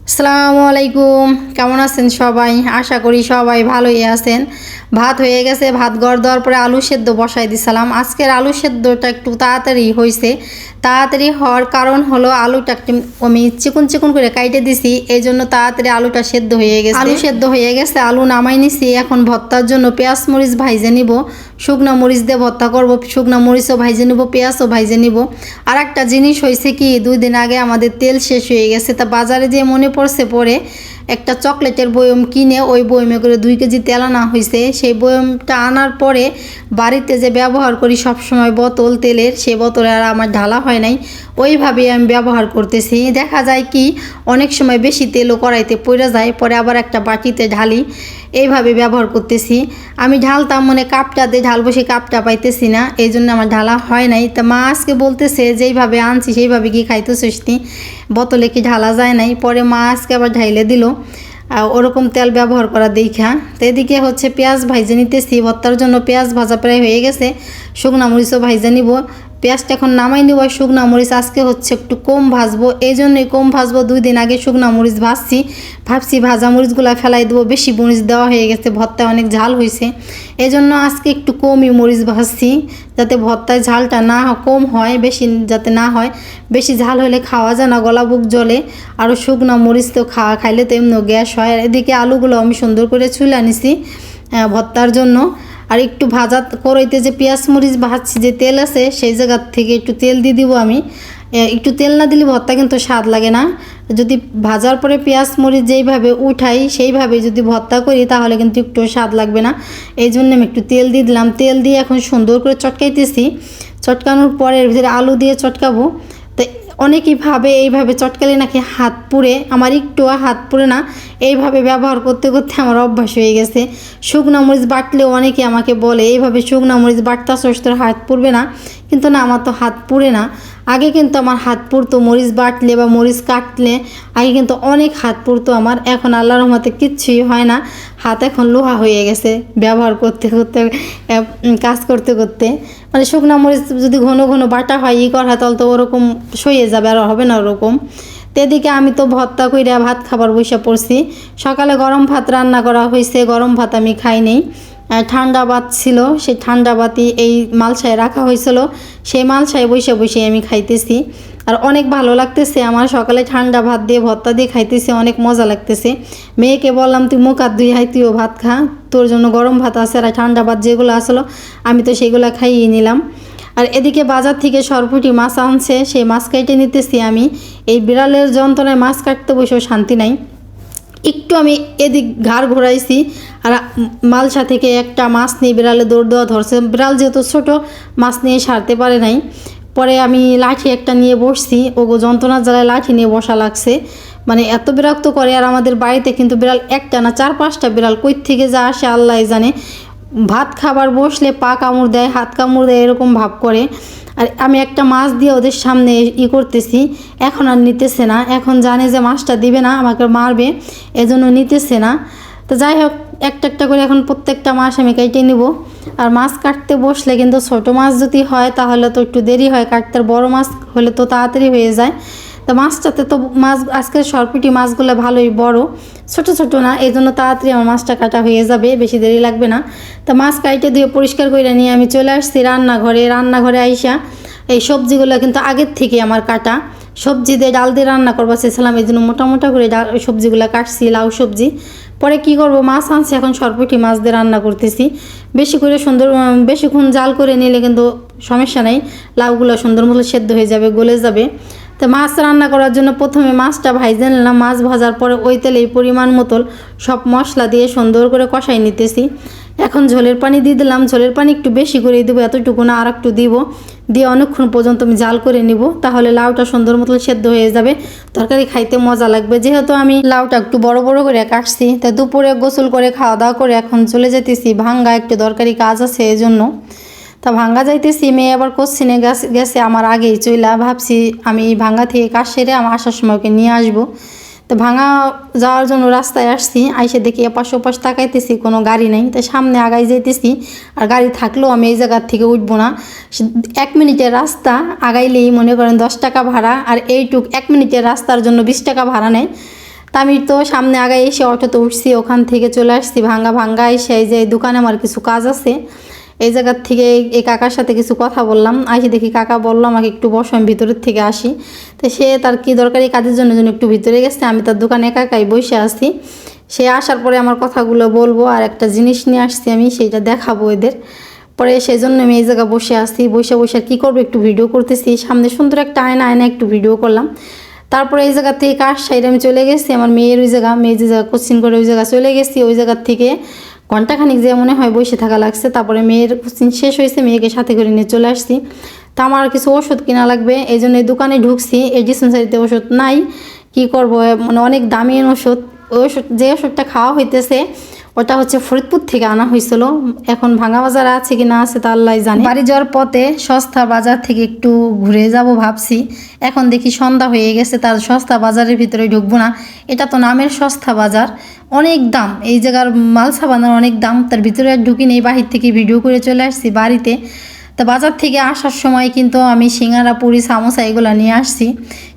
আসসালামু আলাইকুম, কেমন আছেন সবাই? আশা করি সবাই ভালোই আছেন। ভাত হয়ে গেছে, ভাত গড় দেওয়ার পরে আলু সেদ্ধ বসাই দিছিলাম। আজকের আলু সেদ্ধটা একটু তাড়াতাড়ি হয়েছে। তাড়াতাড়ি হওয়ার কারণ হলো আলুটা একটু আমি চিকন চিকন করে কাইটে দিছি, এই জন্য তাড়াতাড়ি আলুটা সেদ্ধ হয়ে গেছে। আলু সেদ্ধ হয়ে গেছে, আলু নামাই নিছি। এখন ভর্তার জন্য পেঁয়াজ মরিচ ভাইজে নিব। শুকনো মরিচ দিয়ে ভর্তা করব, শুকনো মরিচও ভাইজে নিব, পেঁয়াজও ভাইজে নিব। আর একটা জিনিস হয়েছে কি, 2 দিন আগে আমাদের তেল শেষ হয়ে গেছে, তা বাজারে যেয়ে মনে পড়ছে পরে একটা চকলেটের বয়ম কিনে ওই বয়মে করে 2 কেজি তেল আনা হয়েছে। সেই বয়মটা আনার পরে বাড়িতে যে ব্যবহার করি সবসময় বোতল তেলের, সেই বোতলে আর আমার ঢালা হয় নাই, ওইভাবেই আমি ব্যবহার করতেছি। দেখা যায় কি অনেক সময় বেশি তেলও কড়াইতে পড়ে যায়, পরে আবার একটা বাটিতে ঢালি, এইভাবে ব্যবহার করতেছি। আমি ঢালতাম মনে কাপটা দিয়ে ঢালবো, সেই কাপটা পাইতেছি না, এই জন্য আমার ঢালা হয় নাই। তা মা আজকে বলতেছে যেইভাবে আনছি সেইভাবে কি খাইতেছিস নি, বোতলে কি ঢালা যায় নাই? পরে মা আজকে আবার ঢাইলে দিল ওরকম তেল ব্যবহার করা দেখা। তো এদিকে হচ্ছে পেঁয়াজ ভাইজে নিতেছি, ভর্তার জন্য পেঁয়াজ ভাজা প্রায় হয়ে গেছে। শুকনা মরিচও ভাইজে নিব, পেঁয়াজটা এখন নামাই নিব। শুকনা মরিচ আজকে হচ্ছে একটু কম ভাজবো, এই জন্যই কম ভাজবো। 2 দিন আগে শুকনা মরিচ ভাবছি ভাজা মরিচগুলো ফেলাই দেবো, বেশি মরিচ দেওয়া হয়ে গেছে, ভর্তায় অনেক ঝাল হয়েছে। এই জন্য আজকে একটু কমই মরিচ ভাজছি, যাতে ভর্তায় ঝালটা না কম হয়, বেশি যাতে না হয়। বেশি ঝাল হলে খাওয়া যায় না, গলা বুক জ্বলে। আরও শুকনো মরিচ তো খাইলে তো এমনি গ্যাস হয়। আর এদিকে আলুগুলো আমি সুন্দর করে ছুলে নিছি ভর্তার জন্য। আর একটু ভাজা কড়াইতে যে পেঁয়াজ মরিচ ভাজছি, যে তেল আছে সেই জায়গার থেকে একটু তেল দিয়ে দিব আমি। একটু তেল না দিলে ভর্তা কিন্তু স্বাদ লাগে না। যদি ভাজার পরে পেঁয়াজ মরিচ যেইভাবে উঠাই সেইভাবে যদি ভর্তা করি তাহলে কিন্তু একটু স্বাদ লাগবে না। এই জন্য আমি একটু তেল দিয়ে দিলাম। তেল দিয়ে এখন সুন্দর করে চটকাইতেছি। চটকানোর পরে এর ভিতরে আলু দিয়ে চটকাবো। তো অনেকেই ভাবে এইভাবে চটকালে নাকি হাত পুড়ে, আমার একটুও হাত পুড়ে না। এইভাবে ব্যবহার করতে করতে আমার অভ্যাস হয়ে গেছে। শুকনো মরিচ বাটলেও অনেকে আমাকে বলে এইভাবে শুকনো মরিচ বাটতাছস তোর হাত পুড়বে না, কিন্তু না, আমার তো হাত পুড়ে না। আগে কিন্তু আমার হাত পুড়তো মরিচ বাটলে বা মরিচ কাটলে, আগে কিন্তু অনেক হাত পুড়তো আমার। এখন আল্লাহর রহমতে কিচ্ছুই হয় না, হাত এখন লোহা হয়ে গেছে ব্যবহার করতে করতে, কাজ করতে করতে। মানে শুকনো মরিচ যদি ঘন ঘন বাটা হয় করা তাহলে তো ওরকম সইয়ে যাবে, আর হবে না ওরকম। তো এদিকে আমি তো ভর্তা কইরা ভাত খাবার বসে পড়ছি। সকালে গরম ভাত রান্না করা হয়েছে, গরম ভাত আমি খাই নেই। ঠান্ডা ভাত ছিল, সেই ঠান্ডা ভাতই এই মালসায় রাখা হয়েছিল, সেই মালসায় বসে বসে আমি খাইতেছি। আর অনেক ভালো লাগতেছে আমার, সকালে ঠান্ডা ভাত দিয়ে ভর্তা দিয়ে খাইতেছি, অনেক মজা লাগতেছে। মেয়েকে বললাম তুই মুখ হাত ধুই হাই, তুইও ভাত খা, তোর জন্য গরম ভাত আছে। আর ঠান্ডা ভাত যেগুলো আসলো আমি তো সেগুলো খাইয়ে নিলাম। আর এদিকে বাজার থেকে সরপুঁটি মাছ আনছে, সেই মাছ কেটে নিতেছি আমি। এই বিড়ালের যন্ত্রণায় মাছ কাটতে বসেও শান্তি নাই। একটু আমি এদিক ঘাড় ঘোরাইছি, আর মালসা থেকে একটা মাছ নিয়ে বিড়ালে দৌড় দেওয়া ধরছে। বিড়াল যেহেতু ছোটো, মাছ নিয়ে সারতে পারে নাই। পরে আমি লাঠি একটা নিয়ে বসছি, ও যন্ত্রণার জ্বালায় লাঠি নিয়ে বসা লাগছে। মানে এত বিরক্ত করে। আর আমাদের বাড়িতে কিন্তু বিড়াল একটা না, 4-5টা বিড়াল, কই থেকে যা আসে আল্লাহ জানে। ভাত খাবার বসলে পা কামড় দেয়, হাত কামড় দেয়, এরকম ভাব করে। আর আমি একটা মাছ দিয়ে ওদের সামনে করতেছি, এখন আর নিতেছে না। এখন জানে যে মাছটা দিবে না, আমাকে মারবে, এজন্য নিতেছে না। তো যাই হোক, একটা একটা করে এখন প্রত্যেকটা মাছ আমি কেটে নিব। আর মাছ কাটতে বসলে কিন্তু ছোটো মাছ যদি হয় তাহলে তো একটু দেরি হয় কাটতে, আর বড়ো মাছ হলে তো তাড়াতাড়ি হয়ে যায়। তো মাছটাতে তো মাছ আজকের সরপুঁটি মাছগুলো ভালোই বড়, ছোট ছোট না, এই জন্য তাড়াতাড়ি আমার মাছটা কাটা হয়ে যাবে, বেশি দেরি লাগবে না। তো মাছ কাইটে দিয়ে পরিষ্কার করে নিয়ে আমি চলে আসছি রান্নাঘরে আইসা এই সবজিগুলো কিন্তু আগের থেকে আমার কাটা। সবজি দিয়ে ডাল দিয়ে রান্না করবো চেয়েছিলাম, এই জন্য মোটা করে সবজিগুলো কাটছি, লাউ সবজি। পরে কি করব, মাছ আনছি, এখন সরপুঁটি মাছ দিয়ে রান্না করতেছি। বেশিক্ষণ জাল করে নিলে কিন্তু সমস্যা নেই, লাউগুলো সুন্দর মতো সেদ্ধ হয়ে যাবে, গলে যাবে। তো মাছ রান্না করার জন্য প্রথমে মাছটা ভাইজে নিলাম। মাছ ভাজার পরে ওই তেলেই পরিমাণ মতো সব মশলা দিয়ে সুন্দর করে কষাই নিতেছি। এখন ঝোলের পানি দিয়ে দিলাম, ঝোলের পানি একটু বেশি করে দেবো, এতটুকু না, আর একটু দিব, দিয়ে অনেকক্ষণ পর্যন্ত আমি জাল করে নিব, তাহলে লাউটা সুন্দর মতো সেদ্ধ হয়ে যাবে, তরকারি খাইতে মজা লাগবে। যেহেতু আমি লাউটা একটু বড় বড় করে কাটছি, তাই দুপুরে গোসল করে খাওয়া দাওয়া করে এখন চলে যেতেছি ভাঙ্গা, একটু দরকারি কাজ আছে এজন্য। তা ভাঙ্গা যাইতেছি, মেয়ে আবার কোশ্চিনে গেছে আমার আগেই চইলা, ভাবছি আমি ভাঙ্গা থেকে কাজ সেরে আমার আসার সময় ওকে নিয়ে আসবো। তো ভাঙা যাওয়ার জন্য রাস্তায় আসছি, আইসে দেখি এপাশ ওপাশ তাকাইতেছি, কোনো গাড়ি নেই। তাই সামনে আগাই যাইতেছি, আর গাড়ি থাকলেও আমি এই জায়গার থেকে উঠবো না। 1 মিনিটের রাস্তা আগাইলেই মনে করেন 10 টাকা ভাড়া, আর এইটুক 1 মিনিটের রাস্তার জন্য 20 টাকা ভাড়া নেয়। তা আমি তো সামনে আগায় এসে অটোতে উঠছি, ওখান থেকে চলে আসছি ভাঙ্গা ভাঙ্গা এসে এই যে দোকানে আমার কিছু কাজ আছে, এই জায়গার থেকে এই কাকার সাথে কিছু কথা বললাম। আসি দেখি কাকা বললো আমাকে একটু বসো, আমি ভিতরের থেকে আসি। তো সে তার কি দরকারি কাজের জন্য একটু ভিতরে গেছে, আমি তার দোকানে একা একাই বসে আছি। সে আসার পরে আমার কথাগুলো বলবো, আর একটা জিনিস নিয়ে আসছি আমি, সেইটা দেখাবো এদের। পরে সেই জন্য আমি এই জায়গায় বসে আসছি, বসে বসে কী করবো একটু ভিডিও করতেছি, সামনে সুন্দর একটা আয়না একটু ভিডিও করলাম। তারপরে এই জায়গা থেকে কাজ সাইডে আমি চলে গেছি আমার মেয়ের ওই জায়গা, মেয়ে যে জায়গা কোচিং করে ওই জায়গা চলে গেছি। ওই জায়গার থেকে ঘন্টাখানিক যে মনে হয় বসে থাকা লাগছে। তারপরে মেয়ের কোচিং শেষ হয়েছে, মেয়েকে সাথে করে নিয়ে চলে আসছি। তা আমার কিছু ওষুধ কিনা লাগবে, এই জন্য এই দোকানে ঢুকছি। এই ডিসপেন্সারিতে ওষুধ নাই, কি করব, মানে অনেক দামি ওষুধ। ওই ওষুধ যে ওষুধটা খাওয়া হইতেছে ওটা হচ্ছে ফরিদপুর থেকে আনা হয়েছিল। এখন ভাঙা বাজারে আছে কি না আছে তা আল্লাহ জানে। বাড়ি যাওয়ার পথে সস্তা বাজার থেকে একটু ঘুরে যাব ভাবছি। এখন দেখি সন্ধ্যা হয়ে গেছে, তার সস্তা বাজারের ভিতরে ঢুকবো না। এটা তো নামের সস্তা বাজার, অনেক দাম। এই জায়গার মালসা বানানোর অনেক দাম, তার ভিতরে আর ঢুকি নেই, বাহির থেকে ভিডিও করে চলে আসছি বাড়িতে। তো বাজার থেকে আসার সময় কিন্তু আমি সিঙ্গারা পুরি সামোসা এগুলো নিয়ে আসছি,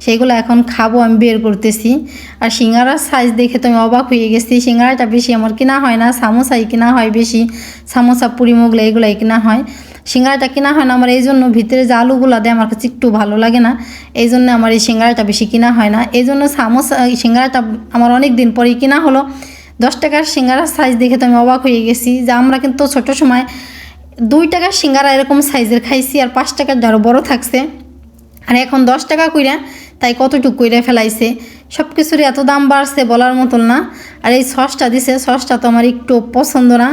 সেইগুলো এখন খাবো, আমি বের করতেছি। আর সিঙ্গারার সাইজ দেখে তো আমি অবাক হয়ে গেছি। সিঙ্গারাটা বেশি আমার কিনা হয় না, সামোসাই কিনা হয় বেশি, সামোসা পুরি মোগলা এগুলাই কিনা হয়। সিঙ্গারাটা কিনা হয় না আমার, এই জন্য ভিতরে যে আলুগুলো দেয় আমার কাছে একটু ভালো লাগে না, এই জন্য আমার এই সিঙ্গারাটা বেশি কিনা হয় না। এই জন্য সামোসা সিঙ্গারাটা আমার অনেক দিন পরেই কিনা হলো। 10 টাকার সিঙ্গারার সাইজ দেখে তো আমি অবাক হয়ে গেছি, যে আমরা কিন্তু ছোটো সময় 2 টাকার সিঙ্গারা এরকম সাইজের খাইছি, আর 5 টাকার আরও বড় থাকছে। আর এখন 10 টাকা কইরা, তাই কতটুকু কইরা ফেলাইছে। সব কিছুরই এত দাম বাড়ছে বলার মতন না। আর এই সসটা দিছে, সসটা তো আমার একটু পছন্দ না,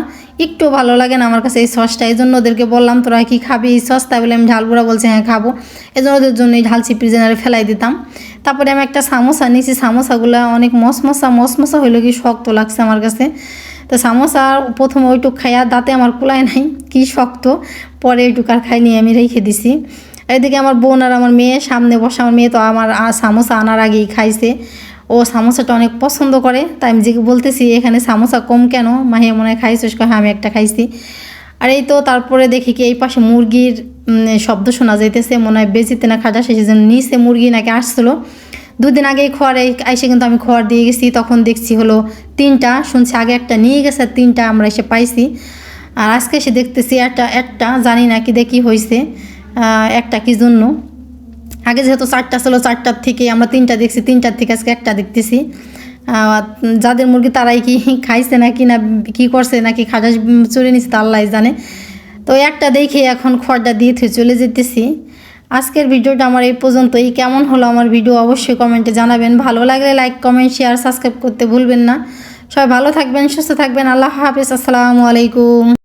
একটু ভালো লাগে না আমার কাছে এই সসটা। এই জন্য ওদেরকে বললাম তোরা কি খাবি এই সসটা, বলে আমি ঝালবুড়া বলছে হ্যাঁ খাবো, এই জন্য ওদের জন্য এই ঝাল চিপড়ি জেনারে ফেলাই দিতাম। তারপরে আমি একটা সামোসা নিয়েছি, সামোসাগুলো অনেক মশমশা হইলো, কি শক্ত লাগছে আমার কাছে। তো সামোসা প্রথমে ওইটুক খাইয়া দাঁতে আমার কুলায় নাই, কি শক্ত। পরে ওইটুক আর খাই নিয়ে আমি রেখে দিছি। এদিকে আমার বোন আর আমার মেয়ে সামনে বসে, আমার মেয়ে তো আমার সামোসা আনার আগেই খাইছে, ও সামোসাটা অনেক পছন্দ করে। তাই আমি যে বলতেছি এখানে সামোসা কম কেন, মাহিয়া মনে হয় খাইছিস, হ্যাঁ আমি একটা খাইছি। আর এই তো তারপরে দেখি কি এই পাশে মুরগির শব্দ শোনা যাইতেছে, মনে হয় বেচিতে না খাটা শেষে যেন নিচে মুরগি নাকি আসছিলো। 2 দিন আগেই খোয়ার এসে কিন্তু আমি খোয়ার দিয়ে গেছি, তখন দেখছি হলো 3টা, শুনছি আগে একটা নিয়ে গেছে, 3টা আমরা এসে পাইছি। আর আজকে এসে দেখতেছি একটা জানি না কি দেখি হয়েছে, একটা কি জন্য। আগে যেহেতু 4টা ছিল, 4টার থেকে আমরা 3টা দেখছি, 3টার থেকে আজকে একটা দেখতেছি। যাদের মুরগি তারাই কি খাইছে নাকি না কি করছে, নাকি খাটাস চলে নিচ্ছে তা আল্লাহ জানে। তো একটা দেখে এখন খড়টা দিয়ে চলে যেতেছি। আজকের ভিডিওটা আমার এই পর্যন্তই। কেমন হলো আমার ভিডিও অবশ্যই কমেন্টে জানাবেন। ভালো লাগলে লাইক কমেন্ট শেয়ার সাবস্ক্রাইব করতে ভুলবেন না। সবাই ভালো থাকবেন, সুস্থ থাকবেন। আল্লাহ হাফেজ, আসসালামু আলাইকুম।